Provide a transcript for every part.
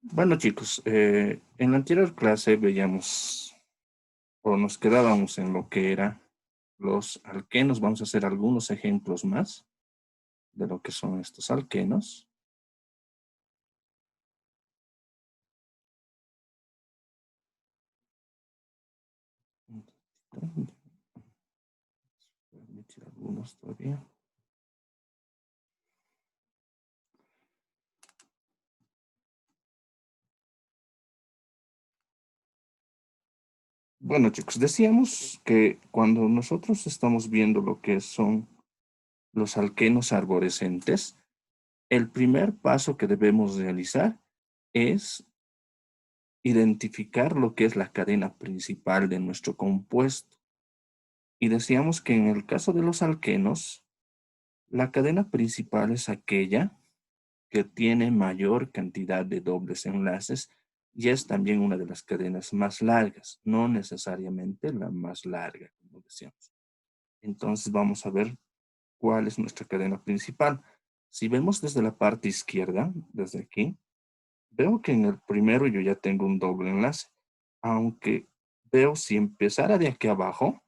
Bueno, chicos, en la anterior clase veíamos o nos quedábamos en lo que era los alquenos. Vamos a hacer algunos ejemplos más de lo que son estos alquenos. Permitir algunos todavía. Bueno, chicos, decíamos que cuando nosotros estamos viendo lo que son los alquenos arborescentes, el primer paso que debemos realizar es identificar lo que es la cadena principal de nuestro compuesto. Y decíamos que en el caso de los alquenos, la cadena principal es aquella que tiene mayor cantidad de dobles enlaces y es también una de las cadenas más largas, no necesariamente la más larga, como decíamos. Entonces vamos a ver cuál es nuestra cadena principal. Si vemos desde la parte izquierda, desde aquí, veo que en el primero yo ya tengo un doble enlace, aunque veo si empezara de aquí abajo,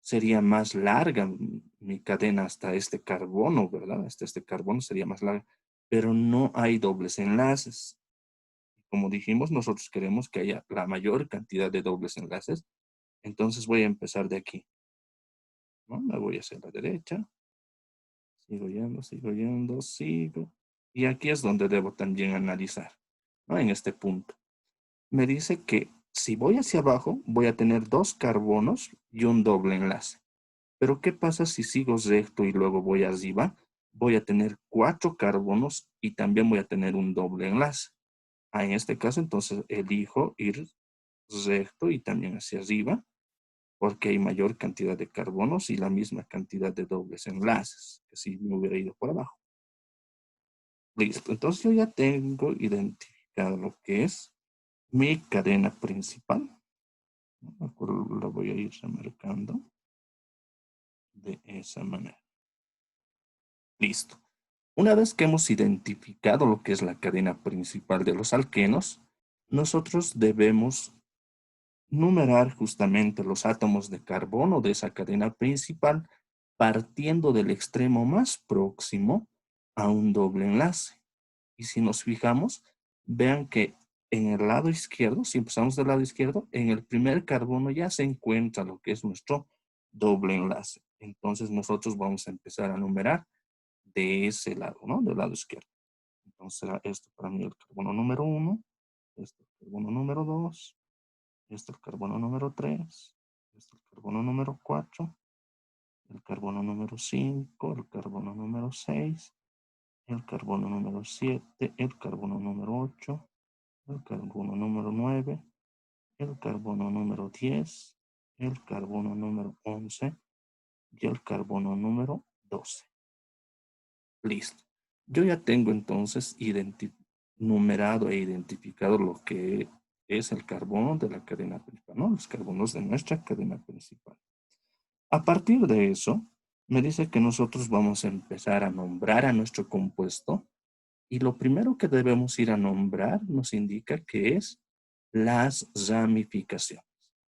sería más larga mi cadena hasta este carbono, ¿verdad? Hasta este carbono sería más larga, pero no hay dobles enlaces. Como dijimos, nosotros queremos que haya la mayor cantidad de dobles enlaces, entonces voy a empezar de aquí, ¿no? Me voy hacia la derecha, sigo. Y aquí es donde debo también analizar, ¿no? En este punto. Me dice que si voy hacia abajo, voy a tener dos carbonos y un doble enlace. Pero ¿qué pasa si sigo recto y luego voy arriba? Voy a tener cuatro carbonos y también voy a tener un doble enlace. En este caso, entonces elijo ir recto y también hacia arriba, porque hay mayor cantidad de carbonos y la misma cantidad de dobles enlaces, que si me hubiera ido por abajo. Listo, entonces yo ya tengo identificado lo que es mi cadena principal. ¿No? Lo voy a ir remarcando de esa manera. Listo. Una vez que hemos identificado lo que es la cadena principal de los alquenos, nosotros debemos numerar justamente los átomos de carbono de esa cadena principal partiendo del extremo más próximo a un doble enlace. Y si nos fijamos, vean que en el lado izquierdo, si empezamos del lado izquierdo, en el primer carbono ya se encuentra lo que es nuestro doble enlace. Entonces nosotros vamos a empezar a numerar de ese lado, ¿no? Del lado izquierdo. Entonces será esto para mí el carbono número uno, este el carbono número 2, este el carbono número 3, este el carbono número 4, el carbono número 5, el carbono número 6, el carbono número 7, el carbono número 8, el carbono número 9, el carbono número 10, el carbono número 11 y el carbono número 12. Listo. Yo ya tengo entonces numerado e identificado lo que es el carbono de la cadena principal, ¿no? Los carbonos de nuestra cadena principal. A partir de eso, me dice que nosotros vamos a empezar a nombrar a nuestro compuesto y lo primero que debemos ir a nombrar nos indica que es las ramificaciones.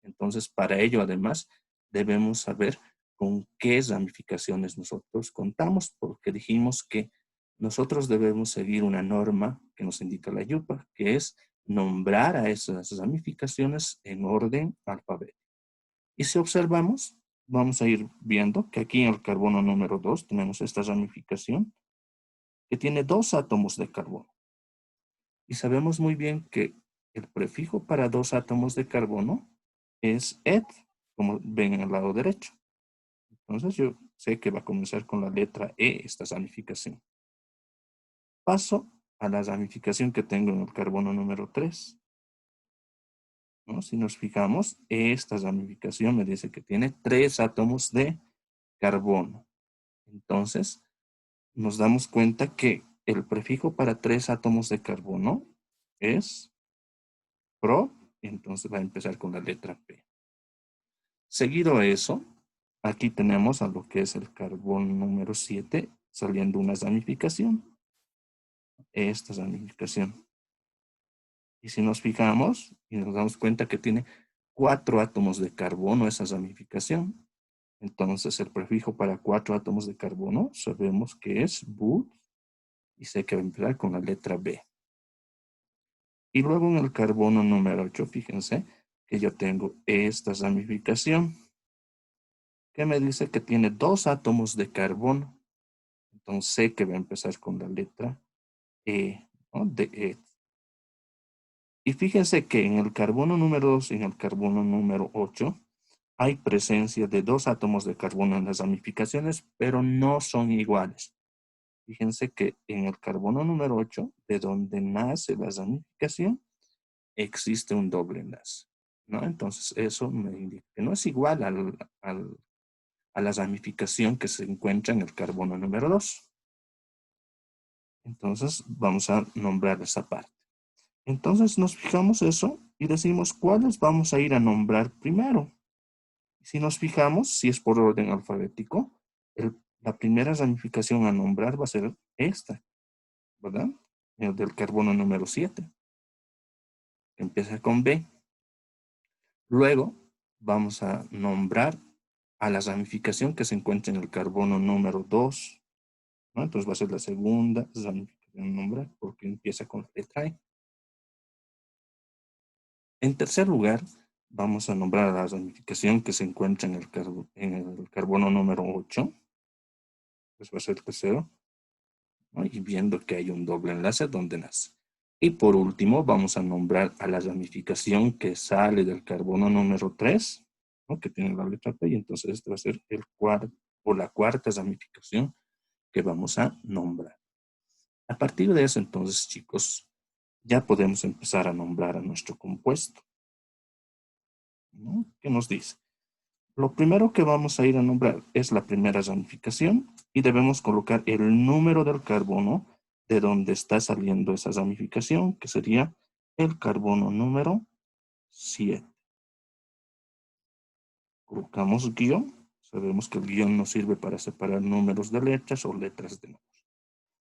Entonces, para ello, además, debemos saber con qué ramificaciones nosotros contamos, porque dijimos que nosotros debemos seguir una norma que nos indica la YUPA, que es nombrar a esas ramificaciones en orden alfabético. Y si observamos, vamos a ir viendo que aquí en el carbono número 2 tenemos esta ramificación que tiene dos átomos de carbono. Y sabemos muy bien que el prefijo para dos átomos de carbono es eth, como ven en el lado derecho. Entonces yo sé que va a comenzar con la letra E, esta ramificación. Paso a la ramificación que tengo en el carbono número 3. ¿No? Si nos fijamos, esta ramificación me dice que tiene tres átomos de carbono. Entonces, nos damos cuenta que el prefijo para tres átomos de carbono es pro, y entonces va a empezar con la letra P. Seguido a eso, aquí tenemos a lo que es el carbono número 7 saliendo una ramificación. Esta ramificación. Y si nos fijamos y nos damos cuenta que tiene 4 átomos de carbono esa ramificación, entonces el prefijo para 4 átomos de carbono sabemos que es but y sé que va a empezar con la letra B. Y luego en el carbono número 8, fíjense que yo tengo esta ramificación que me dice que tiene 2 átomos de carbono. Entonces sé que va a empezar con la letra E, ¿no? De E. Y fíjense que en el carbono número 2 y en el carbono número 8 hay presencia de 2 átomos de carbono en las ramificaciones, pero no son iguales. Fíjense que en el carbono número 8, de donde nace la ramificación, existe un doble enlace, ¿no? Entonces eso me indica que no es igual a la ramificación que se encuentra en el carbono número 2. Entonces vamos a nombrar esa parte. Entonces nos fijamos eso y decimos cuáles vamos a ir a nombrar primero. Si nos fijamos, si es por orden alfabético, la primera ramificación a nombrar va a ser esta, ¿verdad? El del carbono número 7, que empieza con B. Luego vamos a nombrar a la ramificación que se encuentra en el carbono número 2, ¿no? Entonces va a ser la segunda ramificación a nombrar porque empieza con la letra E. En tercer lugar, vamos a nombrar a la ramificación que se encuentra en el carbono número 8. Pues va a ser el tercero, ¿no? Y viendo que hay un doble enlace donde nace. Y por último, vamos a nombrar a la ramificación que sale del carbono número 3, ¿no? Que tiene la letra P, y entonces este va a ser el cuarto o la cuarta ramificación que vamos a nombrar. A partir de eso, entonces, chicos, ya podemos empezar a nombrar a nuestro compuesto, ¿no? ¿Qué nos dice? Lo primero que vamos a ir a nombrar es la primera ramificación y debemos colocar el número del carbono de donde está saliendo esa ramificación, que sería el carbono número 7. Colocamos guión. Sabemos que el guión nos sirve para separar números de letras o letras de números.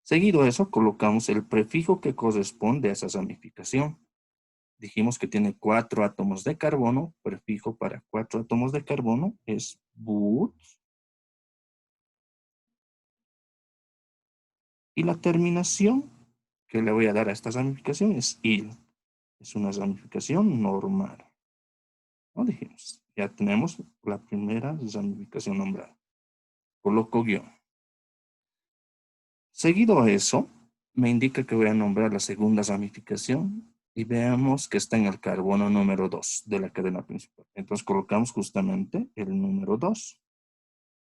Seguido a eso, colocamos el prefijo que corresponde a esa ramificación. Dijimos que tiene 4 átomos de carbono. Prefijo para 4 átomos de carbono es but. Y la terminación que le voy a dar a esta ramificación es il. Es una ramificación normal, ¿no? Dijimos, ya tenemos la primera ramificación nombrada. Coloco guión. Seguido a eso, me indica que voy a nombrar la segunda ramificación y veamos que está en el carbono número 2 de la cadena principal. Entonces colocamos justamente el número 2,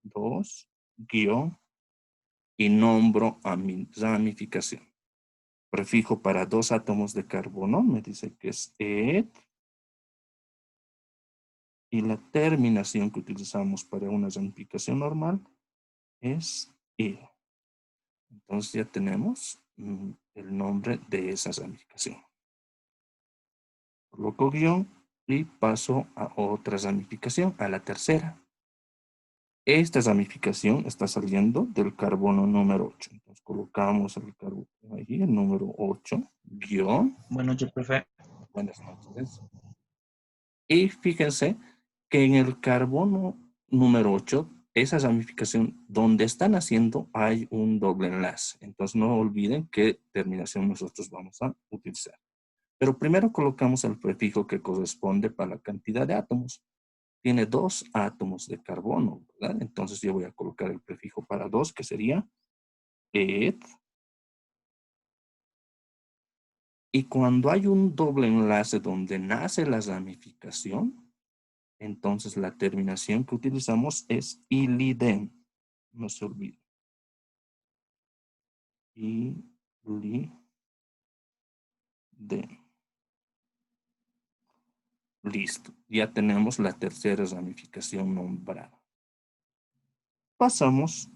2, guión, y nombro a mi ramificación. Prefijo para 2 átomos de carbono, me dice que es et, y la terminación que utilizamos para una ramificación normal es il. Entonces ya tenemos el nombre de esa ramificación. Coloco guión y paso a otra ramificación, a la tercera. Esta ramificación está saliendo del carbono número 8. Entonces colocamos el carbono ahí, el número 8, guión. Buenas noches, profe. Buenas noches. Y fíjense que en el carbono número 8, esa ramificación donde están haciendo hay un doble enlace. Entonces no olviden qué terminación nosotros vamos a utilizar. Pero primero colocamos el prefijo que corresponde para la cantidad de átomos. Tiene 2 átomos de carbono, ¿verdad? Entonces yo voy a colocar el prefijo para 2, que sería et. Y cuando hay un doble enlace donde nace la ramificación, entonces la terminación que utilizamos es iliden. No se olvide. Iliden. Listo. Ya tenemos la tercera ramificación nombrada. Pasamos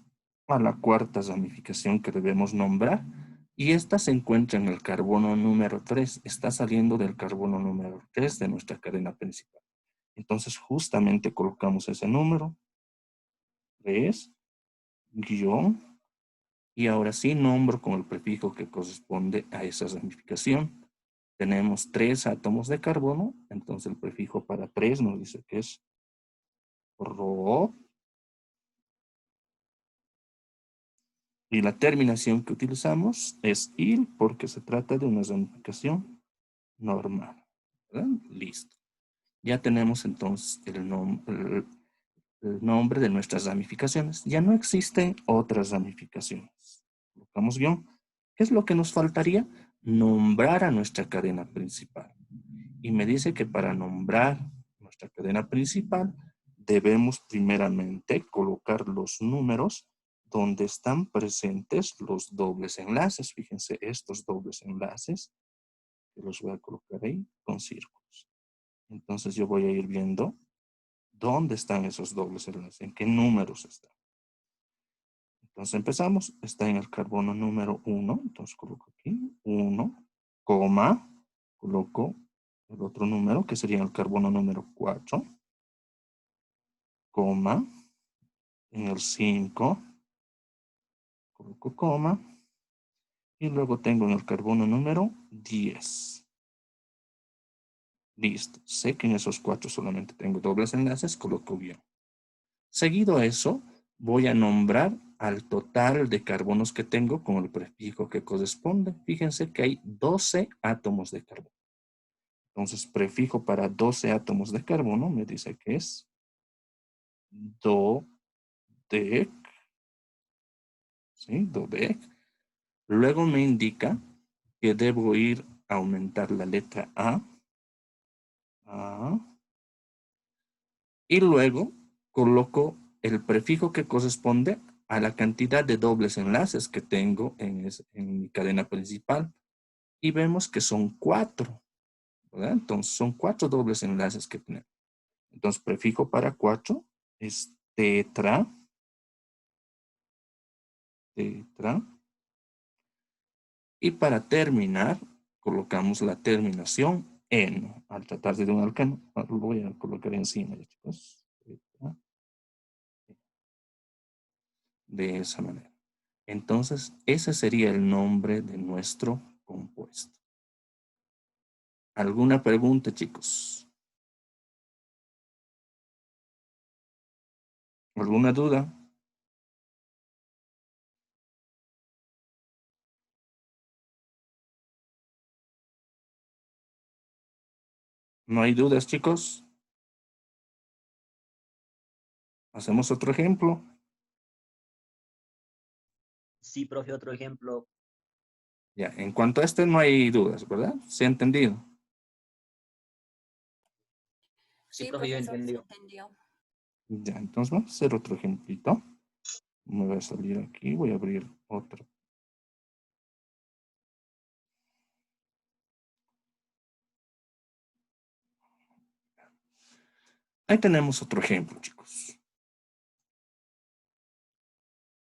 a la cuarta ramificación que debemos nombrar. Y esta se encuentra en el carbono número 3. Está saliendo del carbono número 3 de nuestra cadena principal. Entonces justamente colocamos ese número. 3, guión. Y ahora sí nombro con el prefijo que corresponde a esa ramificación. tenemos 3 átomos de carbono, entonces el prefijo para 3 nos dice que es ro. Y la terminación que utilizamos es il porque se trata de una ramificación normal. ¿Verdad? Listo. Ya tenemos entonces el nombre de nuestras ramificaciones. Ya no existen otras ramificaciones. Colocamos guión. ¿Qué es lo que nos faltaría? Nombrar a nuestra cadena principal. Y me dice que para nombrar nuestra cadena principal debemos primeramente colocar los números donde están presentes los dobles enlaces. Fíjense, estos dobles enlaces, que los voy a colocar ahí con círculos. Entonces yo voy a ir viendo dónde están esos dobles enlaces, en qué números están. Entonces empezamos, está en el carbono número 1, entonces coloco aquí 1, coma, coloco el otro número que sería el carbono número 4, coma, en el 5, coloco coma, y luego tengo en el carbono número 10. Listo, sé que en esos 4 solamente tengo dobles enlaces, coloco guión. Seguido a eso, voy a nombrar al total de carbonos que tengo con el prefijo que corresponde. Fíjense que hay 12 átomos de carbono. Entonces, prefijo para 12 átomos de carbono me dice que es dodec, ¿sí? Dodec. Luego me indica que debo ir a aumentar la letra A, y luego coloco el prefijo que corresponde a la cantidad de dobles enlaces que tengo en mi cadena principal. Y vemos que son 4, ¿verdad? Entonces son 4 dobles enlaces que tenemos. Entonces prefijo para 4 es tetra, tetra. Y para terminar, colocamos la terminación en. Al tratarse de un alcano, lo voy a colocar encima, chicos. De esa manera. Entonces, ese sería el nombre de nuestro compuesto. ¿Alguna pregunta, chicos? ¿Alguna duda? ¿No hay dudas, chicos? ¿Hacemos otro ejemplo? Sí, profe, otro ejemplo. Ya, en cuanto a este no hay dudas, ¿verdad? ¿Se ha entendido? Sí, Sí, profe, yo profesor, se entendió. entendió. Ya, entonces vamos a hacer otro ejemplito. Me voy a salir aquí, voy a abrir otro. Ahí tenemos otro ejemplo, chicos.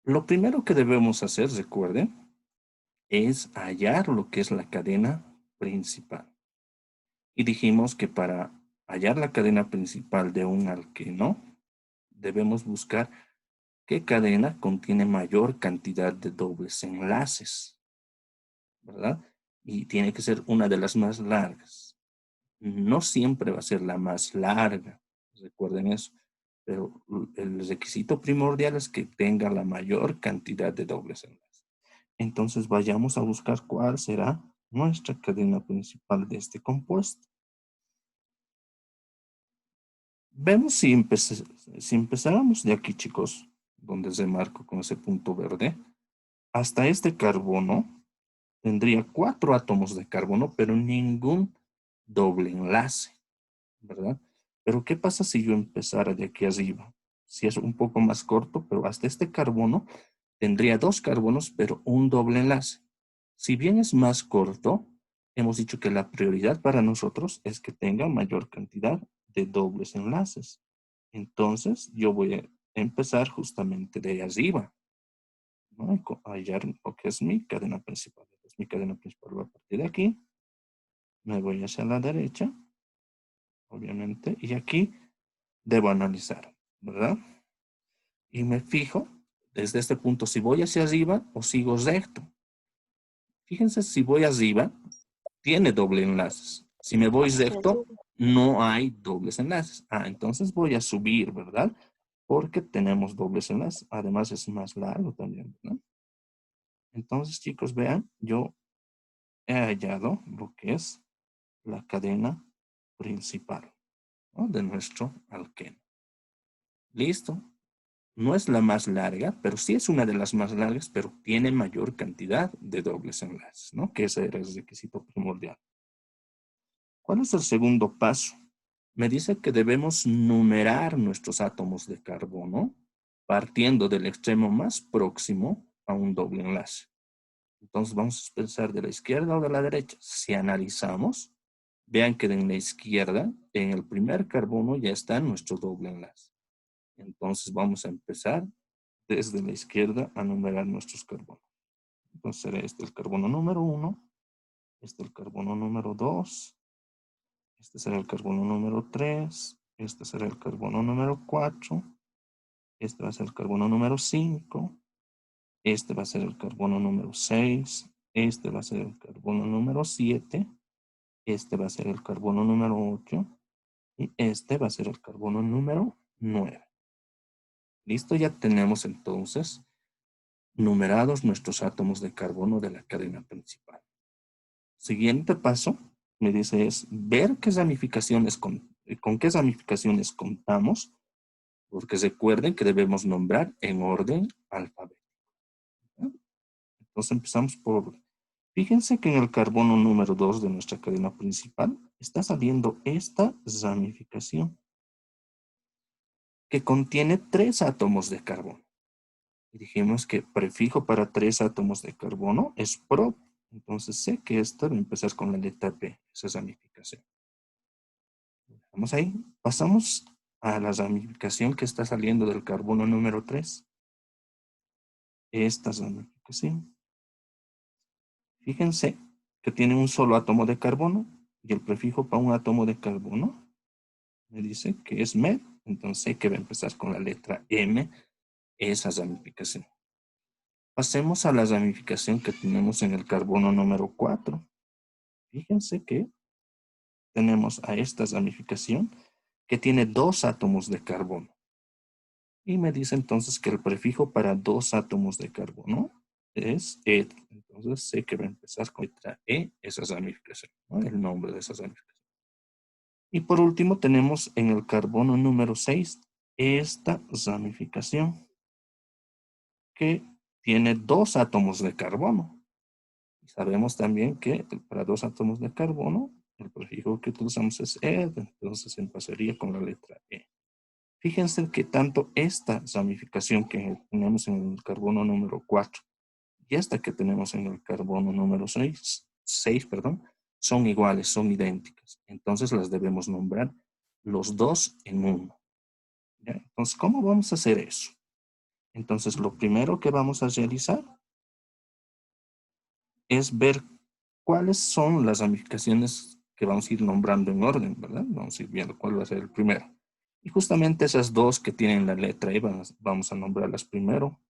Lo primero que debemos hacer, recuerden, es hallar lo que es la cadena principal. Y dijimos que para hallar la cadena principal de un alqueno, debemos buscar qué cadena contiene mayor cantidad de dobles enlaces, ¿verdad? Y tiene que ser una de las más largas. No siempre va a ser la más larga, recuerden eso, pero el requisito primordial es que tenga la mayor cantidad de dobles enlaces. Entonces vayamos a buscar cuál será nuestra cadena principal de este compuesto. Vemos si empezáramos de aquí, chicos, donde se marco con ese punto verde, hasta este carbono tendría 4 átomos de carbono, pero ningún doble enlace, ¿verdad? Pero ¿qué pasa si yo empezara de aquí arriba? Si es un poco más corto, pero hasta este carbono tendría 2 carbonos, pero un doble enlace. Si bien es más corto, hemos dicho que la prioridad para nosotros es que tenga mayor cantidad de dobles enlaces. Entonces, yo voy a empezar justamente de arriba, ¿no? A hallar lo que es mi cadena principal. Entonces, mi cadena principal va a partir de aquí. Me voy hacia la derecha, obviamente, y aquí debo analizar, ¿verdad? Y me fijo desde este punto si voy hacia arriba o sigo recto. Fíjense, si voy arriba, tiene doble enlaces. Si me voy recto, no hay dobles enlaces. Entonces voy a subir, ¿verdad? Porque tenemos dobles enlaces. Además es más largo también, ¿verdad? Entonces, chicos, vean, yo he hallado lo que es la cadena principal, ¿no? De nuestro alqueno. Listo. No es la más larga, pero sí es una de las más largas, pero tiene mayor cantidad de dobles enlaces, ¿no? Que ese era el requisito primordial. ¿Cuál es el segundo paso? Me dice que debemos numerar nuestros átomos de carbono partiendo del extremo más próximo a un doble enlace. Entonces vamos a pensar de la izquierda o de la derecha. Si analizamos, vean que en la izquierda, en el primer carbono ya está nuestro doble enlace. Entonces vamos a empezar desde la izquierda a numerar nuestros carbonos. Entonces será este el carbono número 1, este el carbono número 2, este será el carbono número 3, este será el carbono número 4, este va a ser el carbono número 5, este va a ser el carbono número 6, este va a ser el carbono número 7, este va a ser el carbono número 8 y este va a ser el carbono número 9. Listo, ya tenemos entonces numerados nuestros átomos de carbono de la cadena principal. Siguiente paso, me dice, es ver qué ramificaciones con qué ramificaciones contamos, porque recuerden que debemos nombrar en orden alfabético. ¿Sí? Entonces empezamos por, fíjense que en el carbono número 2 de nuestra cadena principal está saliendo esta ramificación que contiene 3 átomos de carbono. Y dijimos que prefijo para 3 átomos de carbono es pro. Entonces sé que esta va a empezar con la letra P, esa ramificación. Vamos ahí. Pasamos a la ramificación que está saliendo del carbono número 3. Esta ramificación. Fíjense que tiene un solo átomo de carbono y el prefijo para un átomo de carbono me dice que es med. Entonces sé que va a empezar con la letra M, esa ramificación. Pasemos a la ramificación que tenemos en el carbono número 4. Fíjense que tenemos a esta ramificación que tiene 2 átomos de carbono. Y me dice entonces que el prefijo para 2 átomos de carbono es ed. Entonces sé que va a empezar con letra E, esa ramificación, ¿no? El nombre de esa ramificación. Y por último tenemos en el carbono número 6 esta ramificación que tiene 2 átomos de carbono. Y sabemos también que para 2 átomos de carbono el prefijo que utilizamos es ed, entonces empezaría con la letra E. Fíjense que tanto esta ramificación que tenemos en el carbono número 4 y esta que tenemos en el carbono número 6, perdón, son iguales, son idénticas. Entonces las debemos nombrar los dos en uno. ¿Ya? Entonces, ¿cómo vamos a hacer eso? Entonces, lo primero que vamos a realizar es ver cuáles son las ramificaciones que vamos a ir nombrando en orden, ¿verdad? Vamos a ir viendo cuál va a ser el primero. Y justamente esas dos que tienen la letra E vamos a nombrarlas primero.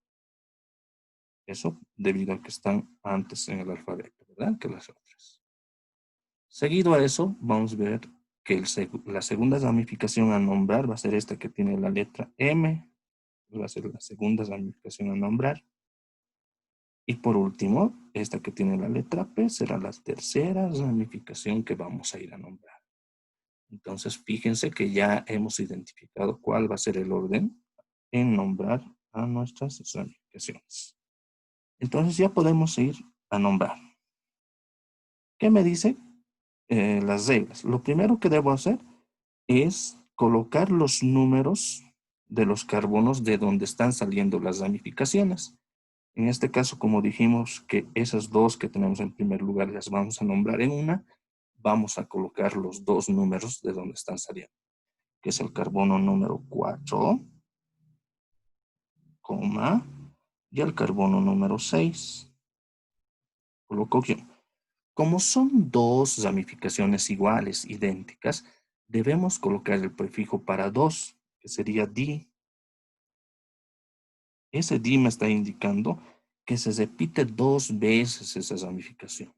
Eso debido a que están antes en el alfabeto, ¿verdad? Que las otras. Seguido a eso, vamos a ver que la segunda ramificación a nombrar va a ser esta que tiene la letra M. Va a ser la segunda ramificación a nombrar. Y por último, esta que tiene la letra P será la tercera ramificación que vamos a ir a nombrar. Entonces, fíjense que ya hemos identificado cuál va a ser el orden en nombrar a nuestras ramificaciones. Entonces, ya podemos ir a nombrar. ¿Qué me dice? Las reglas. Lo primero que debo hacer es colocar los números de los carbonos de donde están saliendo las ramificaciones. En este caso, como dijimos que esas dos que tenemos en primer lugar las vamos a nombrar en una, vamos a colocar los dos números de donde están saliendo, que es el carbono número 4, coma, y el carbono número 6. Coloco aquí. Como son dos ramificaciones iguales, idénticas, debemos colocar el prefijo para 2, que sería di. Ese di me está indicando que se repite 2 veces esa ramificación.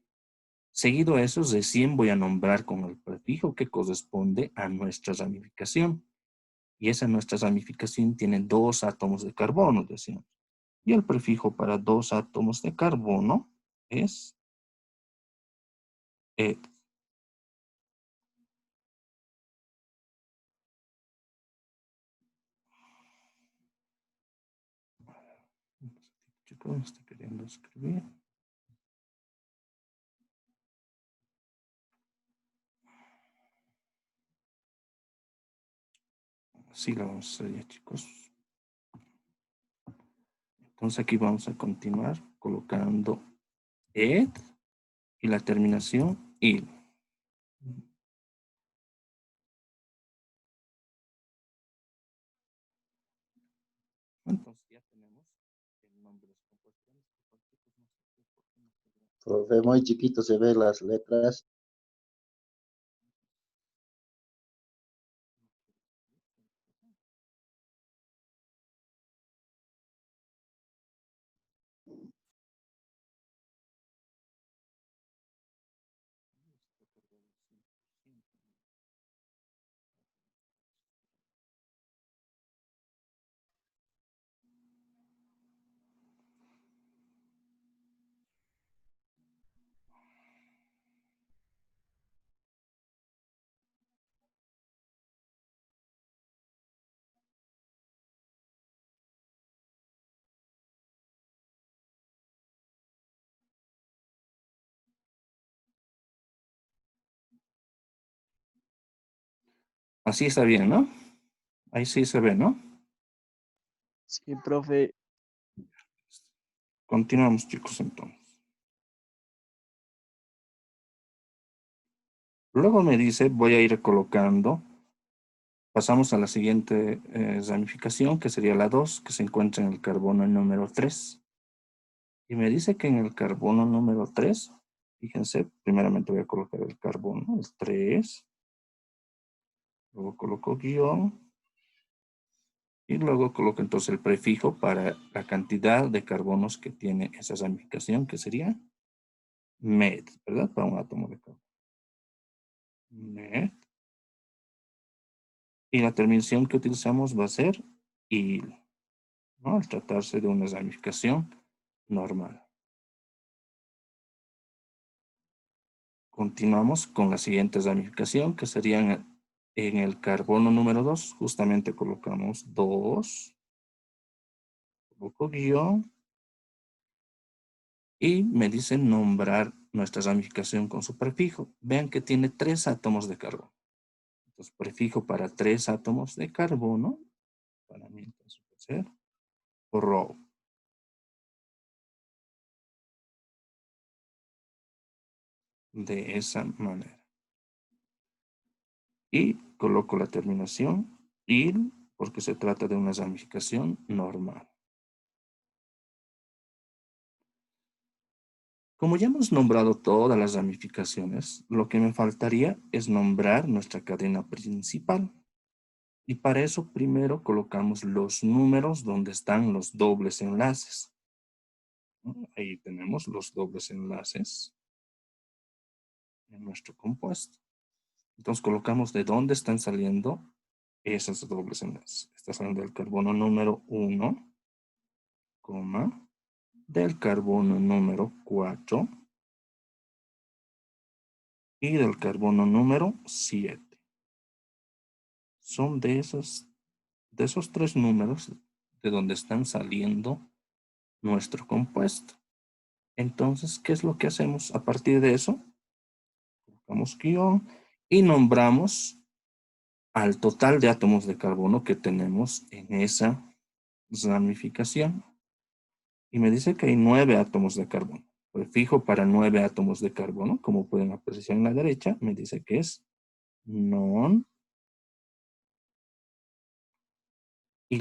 Seguido a eso, recién voy a nombrar con el prefijo que corresponde a nuestra ramificación. Y esa nuestra ramificación tiene 2 átomos de carbono, decimos. Y el prefijo para 2 átomos de carbono es ed. Chicos, me estoy queriendo escribir. Así lo vamos a hacer ya, chicos. Entonces aquí vamos a continuar colocando ed y la terminación il. Entonces ya tenemos el nombre de los compuestos. Profe, muy chiquito se ven las letras. Así está bien, ¿no? Ahí sí se ve, ¿no? Sí, profe. Continuamos, chicos, entonces. Luego me dice, voy a ir colocando. Pasamos a la siguiente ramificación, que sería la 2, que se encuentra en el carbono número 3. Y me dice que en el carbono número 3, fíjense, primeramente voy a colocar el carbono, el 3. Luego coloco guión. Y luego coloco entonces el prefijo para la cantidad de carbonos que tiene esa ramificación, que sería med, ¿verdad? Para un átomo de carbono. Med. Y la terminación que utilizamos va a ser il, ¿no? Al tratarse de una ramificación normal. Continuamos con la siguiente ramificación, que sería en el carbono número 2. Justamente colocamos 2, coloco guión, y me dice nombrar nuestra ramificación con su prefijo. Vean que tiene 3 átomos de carbono. Entonces, prefijo para 3 átomos de carbono, para mí entonces va a ser Rho. De esa manera. Y coloco la terminación il, porque se trata de una ramificación normal. Como ya hemos nombrado todas las ramificaciones, lo que me faltaría es nombrar nuestra cadena principal. Y para eso primero colocamos los números donde están los dobles enlaces, ¿no? Ahí tenemos los dobles enlaces en nuestro compuesto. Entonces colocamos de dónde están saliendo esos dobles enlaces. Está saliendo del carbono número 1, del carbono número 4 y del carbono número 7. Son de esos 3 números de donde están saliendo nuestro compuesto. Entonces, ¿qué es lo que hacemos a partir de eso? Colocamos guión y nombramos al total de átomos de carbono que tenemos en esa ramificación. Y me dice que hay 9 átomos de carbono. Prefijo para 9 átomos de carbono, como pueden apreciar en la derecha, me dice que es non. Y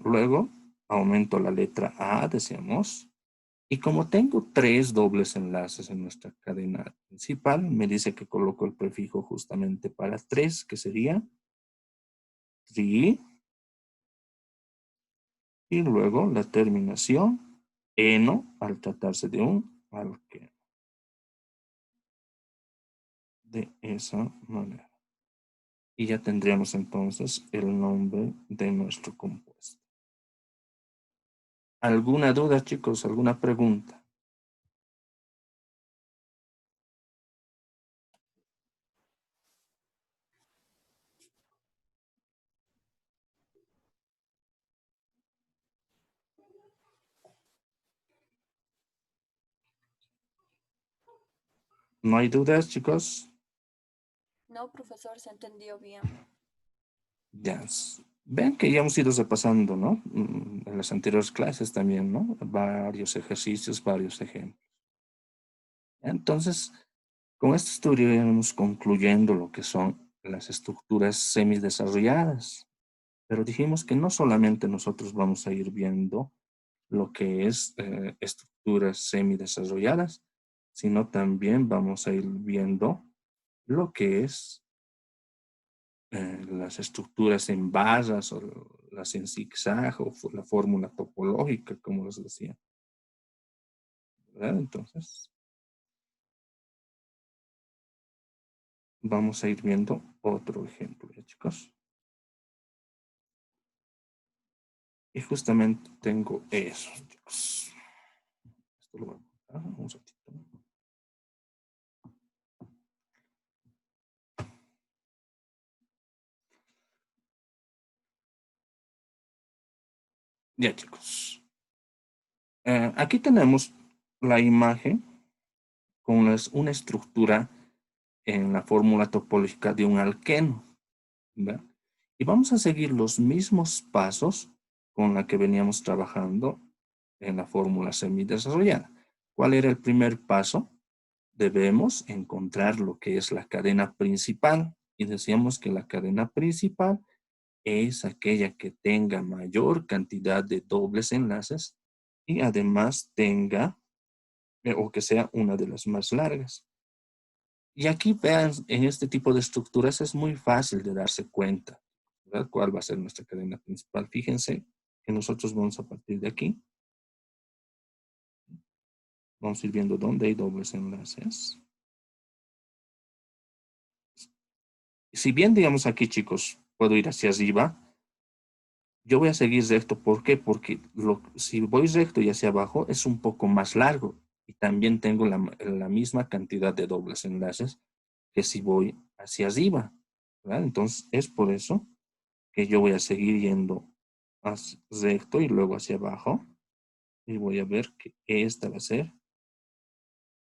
luego aumento la letra A, decíamos. Y como tengo 3 dobles enlaces en nuestra cadena principal, me dice que coloco el prefijo justamente para 3, que sería tri. Y luego la terminación eno, al tratarse de un alqueno. de esa manera. Y ya tendríamos entonces el nombre de nuestro compuesto. ¿Alguna duda, chicos? ¿Alguna pregunta? ¿No hay dudas, chicos? No, profesor, se entendió bien. Ya. Ven que ya hemos ido repasando, ¿no? En las anteriores clases también, ¿no? Varios ejercicios, varios ejemplos. Entonces, con este estudio ya vamos concluyendo lo que son las estructuras semidesarrolladas. Pero dijimos que no solamente nosotros vamos a ir viendo lo que es estructuras semidesarrolladas, sino también vamos a ir viendo lo que es las estructuras en barras o las en zigzag o la fórmula topológica, como les decía. ¿Verdad? Entonces, vamos a ir viendo otro ejemplo, ¿ya, chicos? Y justamente tengo eso, chicos. Esto lo voy a cortar un ratito. Ya, chicos. Aquí tenemos la imagen con una estructura en la fórmula topológica de un alqueno, ¿verdad? Y vamos a seguir los mismos pasos con la que veníamos trabajando en la fórmula semidesarrollada. ¿Cuál era el primer paso? Debemos encontrar lo que es la cadena principal. Y decíamos que la cadena principal es aquella que tenga mayor cantidad de dobles enlaces y además tenga o que sea una de las más largas. Y aquí vean, en este tipo de estructuras es muy fácil de darse cuenta, ¿verdad? ¿Cuál va a ser nuestra cadena principal? Fíjense que nosotros vamos a partir de aquí. Vamos a ir viendo dónde hay dobles enlaces. Si bien, digamos aquí, chicos, puedo ir hacia arriba, yo voy a seguir recto. ¿Por qué? Porque si voy recto y hacia abajo es un poco más largo y también tengo la misma cantidad de dobles enlaces que si voy hacia arriba, ¿verdad? Entonces, es por eso que yo voy a seguir yendo recto y luego hacia abajo y voy a ver que esta va a ser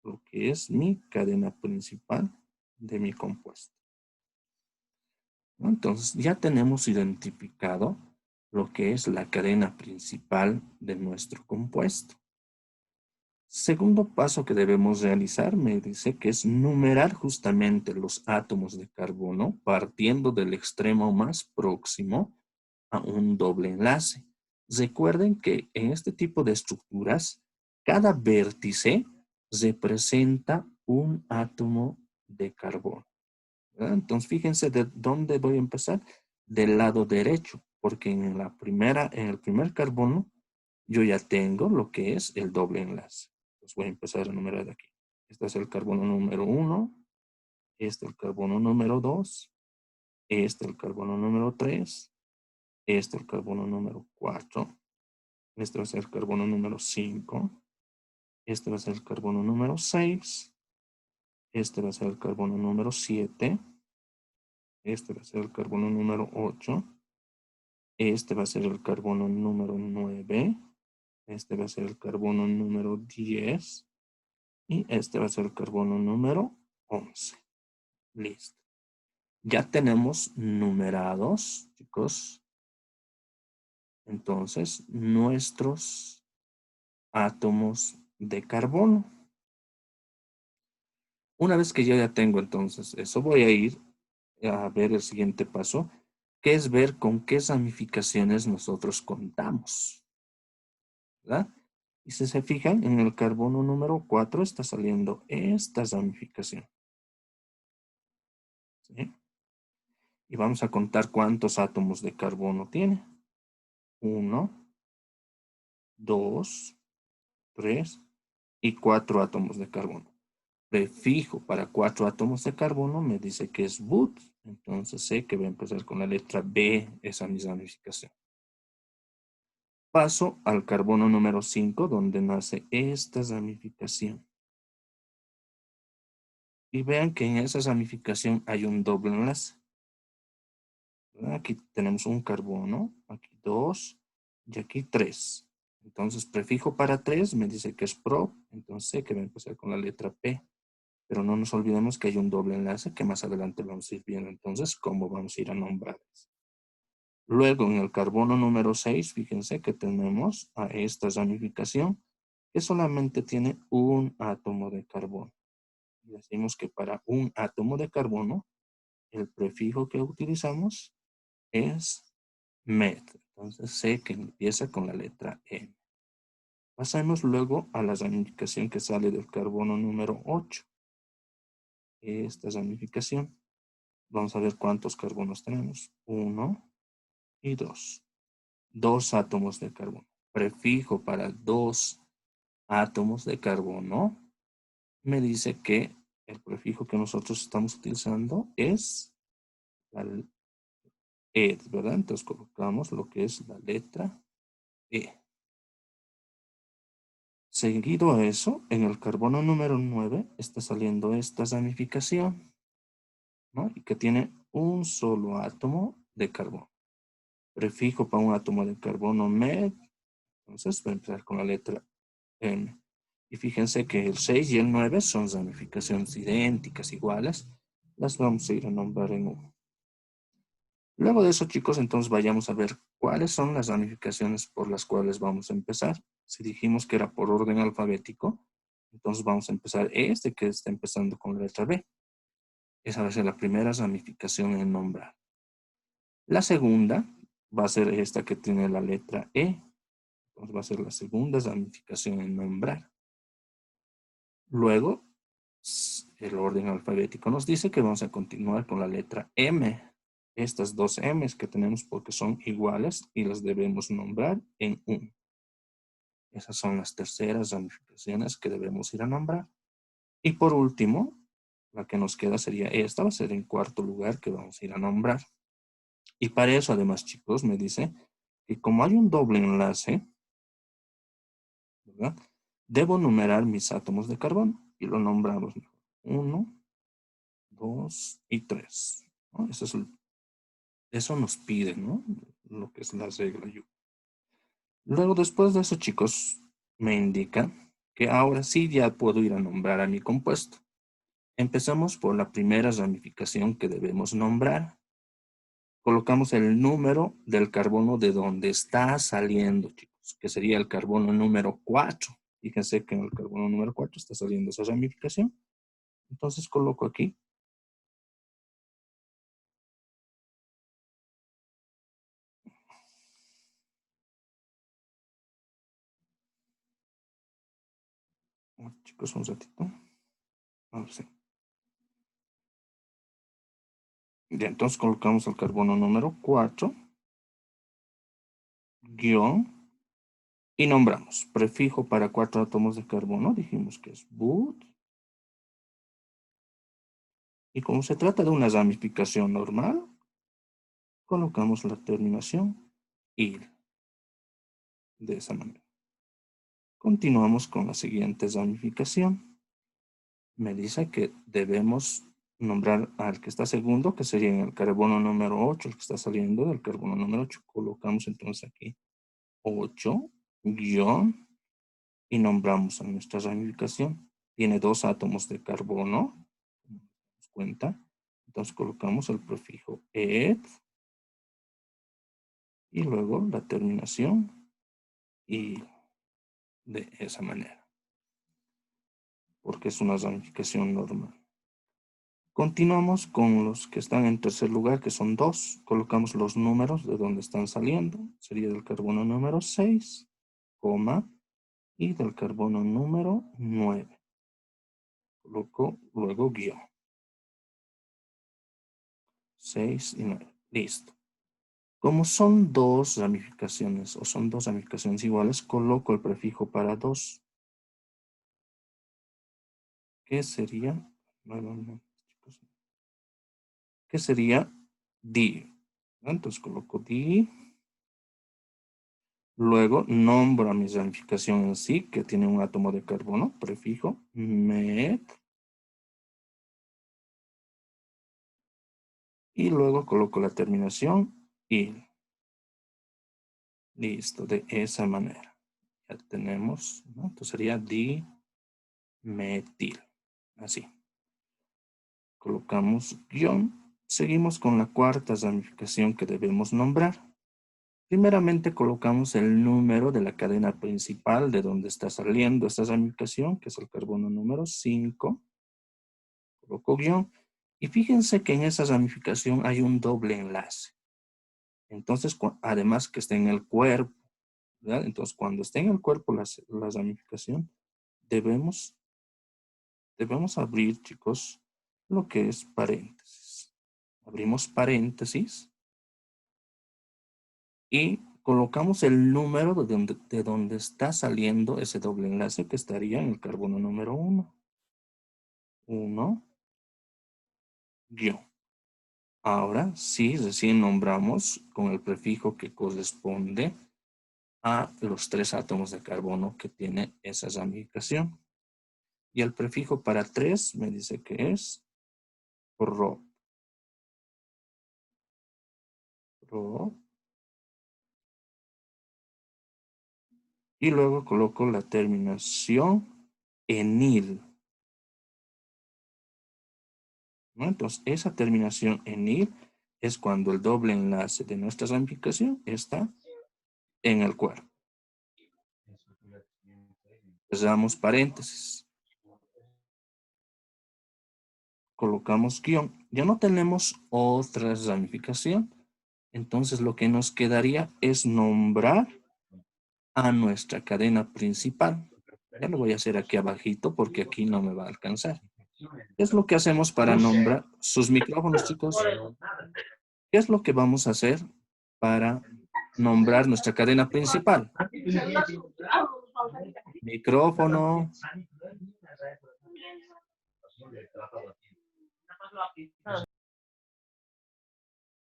lo que es mi cadena principal de mi compuesto, ¿no? Entonces, ya tenemos identificado lo que es la cadena principal de nuestro compuesto. Segundo paso que debemos realizar, me dice que es numerar justamente los átomos de carbono partiendo del extremo más próximo a un doble enlace. Recuerden que en este tipo de estructuras, cada vértice representa un átomo de carbono, ¿verdad? Entonces, fíjense de dónde voy a empezar. Del lado derecho, porque en el primer carbono, yo ya tengo lo que es el doble enlace. Entonces voy a empezar a numerar de aquí. Este es el carbono número 1, este es el carbono número 2, este es el carbono número 3, este es el carbono número 4, este va a ser el carbono número 5, este va a ser el carbono número 6, este va a ser el carbono número 7, este va a ser el carbono número 8, este va a ser el carbono número 9, este va a ser el carbono número 10 y este va a ser el carbono número 11. Listo. Ya tenemos numerados, chicos, entonces nuestros átomos de carbono. Una vez que yo ya tengo entonces eso, voy a ir a ver el siguiente paso, que es ver con qué ramificaciones nosotros contamos, ¿verdad? Y si se fijan, en el carbono número 4 está saliendo esta ramificación, ¿sí? Y vamos a contar cuántos átomos de carbono tiene. 1, 2, 3 y 4 átomos de carbono. prefijo para 4 átomos de carbono me dice que es but. Entonces sé que voy a empezar con la letra B, esa misma ramificación. Paso al carbono número 5, donde nace esta ramificación. Y vean que en esa ramificación hay un doble enlace. Aquí tenemos un carbono, aquí 2 y aquí 3. Entonces, prefijo para 3 me dice que es pro, entonces sé que va a empezar con la letra P. Pero no nos olvidemos que hay un doble enlace que más adelante vamos a ir viendo. Entonces, ¿cómo vamos a ir a nombrar? Luego, en el carbono número 6, fíjense que tenemos a esta ramificación que solamente tiene un átomo de carbono. Y decimos que para un átomo de carbono, el prefijo que utilizamos es med. Entonces sé que empieza con la letra M. Pasamos luego a la ramificación que sale del carbono número 8. Esta ramificación. Vamos a ver cuántos carbonos tenemos. 1 y 2. 2 átomos de carbono. Prefijo para 2 átomos de carbono. Me dice que el prefijo que nosotros estamos utilizando es la ed, ¿verdad? Entonces colocamos lo que es la letra E. Seguido a eso, en el carbono número 9 está saliendo esta ramificación, ¿no? Y que tiene un solo átomo de carbono. Prefijo para un átomo de carbono med, entonces voy a empezar con la letra M. Y fíjense que el 6 y el 9 son ramificaciones idénticas, iguales. Las vamos a ir a nombrar en uno. Luego de eso, chicos, entonces vayamos a ver cuáles son las ramificaciones por las cuales vamos a empezar. Si dijimos que era por orden alfabético, entonces vamos a empezar este que está empezando con la letra B. Esa va a ser la primera ramificación en nombrar. La segunda va a ser esta que tiene la letra E. Entonces va a ser la segunda ramificación en nombrar. Luego, el orden alfabético nos dice que vamos a continuar con la letra M. Estas dos M's que tenemos porque son iguales y las debemos nombrar en 1. Esas son las terceras ramificaciones que debemos ir a nombrar. Y por último, la que nos queda sería esta, va a ser en cuarto lugar que vamos a ir a nombrar. Y para eso, además, chicos, me dice que como hay un doble enlace, ¿verdad? Debo numerar mis átomos de carbono y lo nombramos 1, 2 y 3. ¿No? Eso nos pide, ¿no? Lo que es la regla U. Luego, después de eso, chicos, me indica que ahora sí ya puedo ir a nombrar a mi compuesto. Empezamos por la primera ramificación que debemos nombrar. Colocamos el número del carbono de donde está saliendo, chicos, que sería el carbono número 4. Fíjense que en el carbono número 4 está saliendo esa ramificación. Entonces coloco aquí. Chicos, un ratito. Ahora sí. Ya, entonces colocamos el carbono número 4, guión, y nombramos. Prefijo para 4 átomos de carbono, dijimos que es but. Y como se trata de una ramificación normal, colocamos la terminación il. De esa manera. Continuamos con la siguiente ramificación. Me dice que debemos nombrar al que está segundo, que sería en el carbono número 8, el que está saliendo del carbono número 8. Colocamos entonces aquí 8, guión, y nombramos a nuestra ramificación. Tiene 2 átomos de carbono, como nos damos cuenta. Entonces colocamos el prefijo ed, y luego la terminación, y de esa manera. Porque es una ramificación normal. Continuamos con los que están en tercer lugar, que son 2. Colocamos los números de donde están saliendo. Sería del carbono número 6, coma, y del carbono número 9. Coloco luego guión. 6 y 9. Listo. Como son 2 ramificaciones, o son 2 ramificaciones iguales, coloco el prefijo para 2. ¿Qué sería? Nuevamente, chicos. ¿Qué sería di? Entonces coloco di. Luego nombro a mi ramificación en sí, que tiene un átomo de carbono, prefijo met. Y luego coloco la terminación il. Listo, de esa manera. Ya tenemos, ¿no? Entonces sería dimetil. Así. Colocamos guión. Seguimos con la cuarta ramificación que debemos nombrar. Primeramente colocamos el número de la cadena principal de donde está saliendo esta ramificación, que es el carbono número 5. Coloco guión. Y fíjense que en esa ramificación hay un doble enlace. Entonces, además que está en el cuerpo, ¿verdad? Entonces, cuando esté en el cuerpo la ramificación, debemos abrir, chicos, lo que es paréntesis. Abrimos paréntesis y colocamos el número de donde está saliendo ese doble enlace, que estaría en el carbono número 1. 1, guión. Ahora sí, recién nombramos con el prefijo que corresponde a los 3 átomos de carbono que tiene esa ramificación. Y el prefijo para 3 me dice que es ro. Ro. Y luego coloco la terminación enil. ¿No? Entonces, esa terminación enil es cuando el doble enlace de nuestra ramificación está en el cuerpo. Cerramos paréntesis. Colocamos guión. Ya no tenemos otra ramificación. Entonces, lo que nos quedaría es nombrar a nuestra cadena principal. Ya lo voy a hacer aquí abajito porque aquí no me va a alcanzar. ¿Qué es lo que hacemos para nombrar sus micrófonos, chicos? ¿Qué es lo que vamos a hacer para nombrar nuestra cadena principal? Micrófono.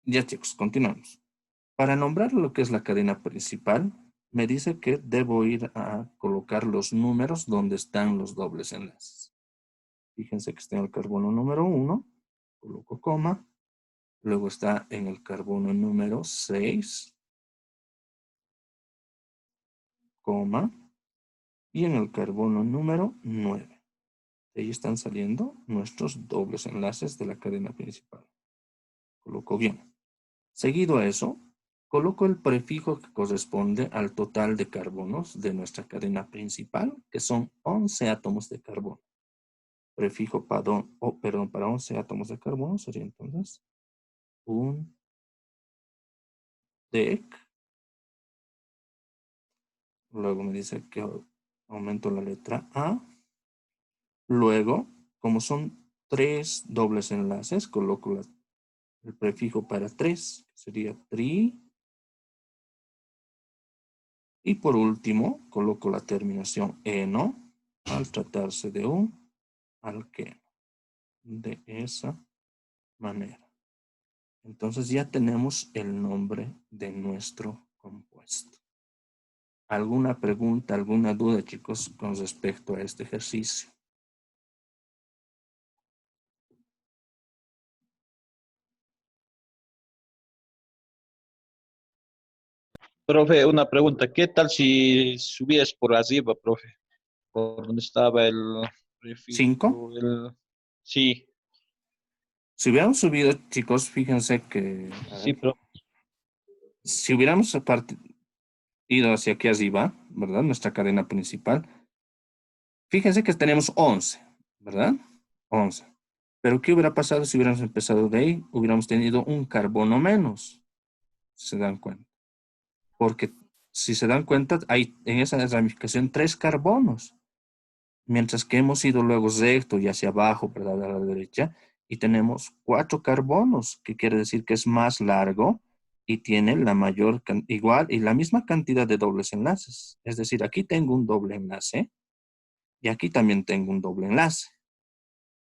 Ya, chicos, continuamos. Para nombrar lo que es la cadena principal, me dice que debo ir a colocar los números donde están los dobles enlaces. Fíjense que está en el carbono número 1, coloco coma, luego está en el carbono número 6, coma, y en el carbono número 9. De ahí están saliendo nuestros dobles enlaces de la cadena principal. Coloco bien. Seguido a eso, coloco el prefijo que corresponde al total de carbonos de nuestra cadena principal, que son 11 átomos de carbono. Prefijo, para 11 átomos de carbono sería entonces un dec. Luego me dice que aumento la letra A. Luego, como son 3 dobles enlaces, coloco el prefijo para 3, que sería tri. Y por último, coloco la terminación eno al tratarse de un alqueno. De esa manera. Entonces ya tenemos el nombre de nuestro compuesto. ¿Alguna pregunta, alguna duda, chicos, con respecto a este ejercicio? Profe, una pregunta. ¿Qué tal si subías por arriba, profe? Por donde estaba el prefijo, 5. Sí, Si hubiéramos subido, chicos, fíjense que, a sí, ver, si hubiéramos ido hacia aquí arriba, ¿verdad? Nuestra cadena principal. Fíjense que tenemos 11, ¿verdad? 11. Pero ¿qué hubiera pasado si hubiéramos empezado de ahí? Hubiéramos tenido un carbono menos, si se dan cuenta. Porque si se dan cuenta, hay en esa ramificación 3 carbonos. Mientras que hemos ido luego recto y hacia abajo, ¿verdad? A la derecha, y tenemos 4 carbonos, que quiere decir que es más largo y tiene la mayor, igual y la misma cantidad de dobles enlaces. Es decir, aquí tengo un doble enlace y aquí también tengo un doble enlace.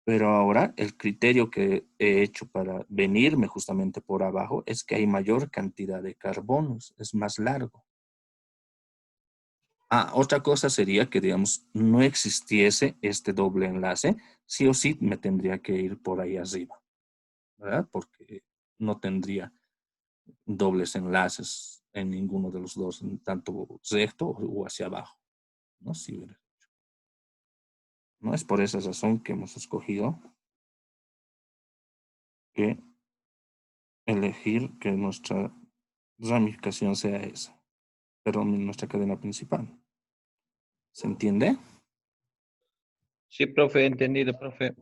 Pero ahora el criterio que he hecho para venirme justamente por abajo es que hay mayor cantidad de carbonos, es más largo. Otra cosa sería que, digamos, no existiese este doble enlace, sí o sí me tendría que ir por ahí arriba, ¿verdad? Porque no tendría dobles enlaces en ninguno de los dos, tanto recto o hacia abajo, ¿no? Sí, ¿verdad? No es por esa razón que hemos escogido que elegir que nuestra ramificación sea esa, pero nuestra cadena principal. ¿Se entiende? Sí, profe, entendido, profe.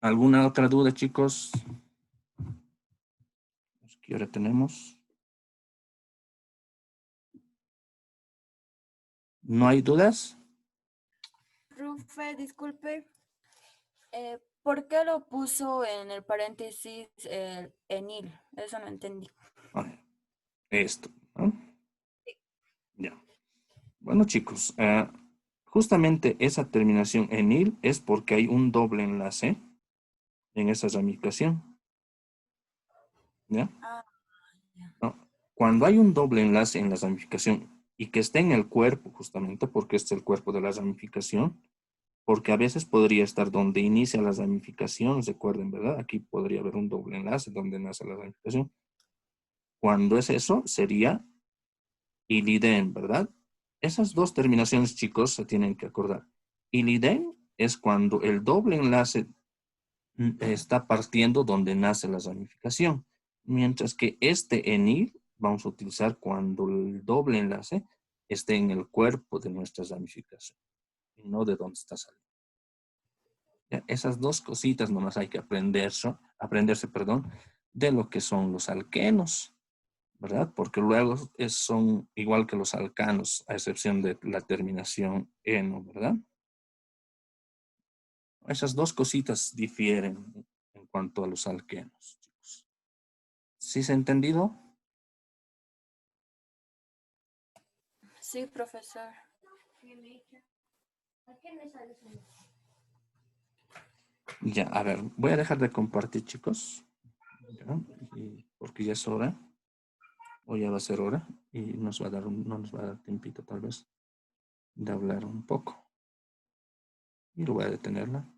¿Alguna otra duda, chicos? ¿Qué hora tenemos? ¿No hay dudas? Profe, disculpe. ¿Por qué lo puso en el paréntesis el enil? Eso no entendí. Esto, ¿no? Ya. Bueno, chicos, justamente esa terminación enil es porque hay un doble enlace en esa ramificación. ¿Ya? Ah, ya. ¿No? Cuando hay un doble enlace en la ramificación y que esté en el cuerpo, justamente porque este es el cuerpo de la ramificación, porque a veces podría estar donde inicia la ramificación, recuerden, ¿verdad? Aquí podría haber un doble enlace donde nace la ramificación. Cuando es eso, sería iliden, ¿verdad? Esas dos terminaciones, chicos, se tienen que acordar. Iliden es cuando el doble enlace está partiendo donde nace la ramificación, mientras que este enil vamos a utilizar cuando el doble enlace esté en el cuerpo de nuestra ramificación y no de donde está saliendo. ¿Ya? Esas dos cositas nomás hay que aprenderse, perdón, de lo que son los alquenos, ¿verdad? Porque luego son igual que los alcanos, a excepción de la terminación eno, ¿verdad? Esas dos cositas difieren en cuanto a los alquenos, chicos. ¿Sí se ha entendido? Sí, profesor. Ya, a ver, voy a dejar de compartir, chicos. ¿Ya? Porque ya es hora. O ya va a ser hora. Y no nos va a dar tiempito, tal vez, de hablar un poco. Y lo voy a detenerla.